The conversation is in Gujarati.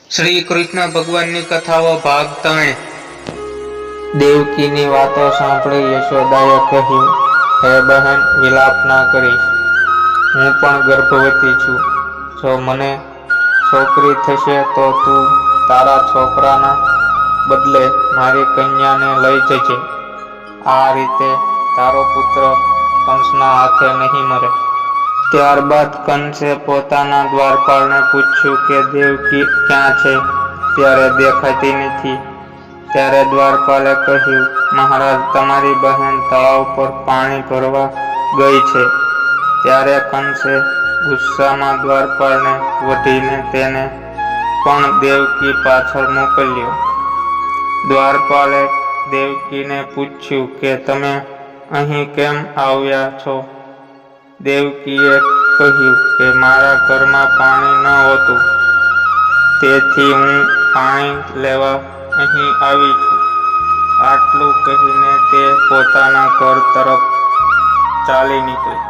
શ્રી કૃષ્ણ ભગવાનની કથાઓ ભાગ 3। દેવકીની વાતો સાંભળી યશોદાએ કહ્યું, હે બહેન, વિલાપ ના કરીશ. હું પણ ગર્ભવતી છું. જો મને છોકરી થશે તો તું તારા છોકરાના બદલે મારી કન્યાને લઈ જજે. આ રીતે તારો પુત્ર કંસના હાથે નહીં મરે. ત્યારબાદ કંસે પોતાના દ્વારપાળને પૂછ્યું કે દેવકી ક્યાં છે? ત્યારે દેખાતી નથી. ત્યારે દ્વારપાલે કહ્યું, મહારાજ, તમારી બહેન તળાવ પર પાણી ભરવા ગઈ છે. ત્યારે કંસે ગુસ્સામાં દ્વારપાળને વઢીને તેને પણ દેવકી પાછળ મોકલ્યો. દ્વારપાલે દેવકીને પૂછ્યું કે તમે અહીં કેમ આવ્યા છો? દેવકીએ કહ્યું કે મારા ઘરમાં પાણી ન હતું, તેથી હું પાણી લેવા અહીં આવી છું. આટલું કહીને તે પોતાના ઘર તરફ ચાલી નીકળી.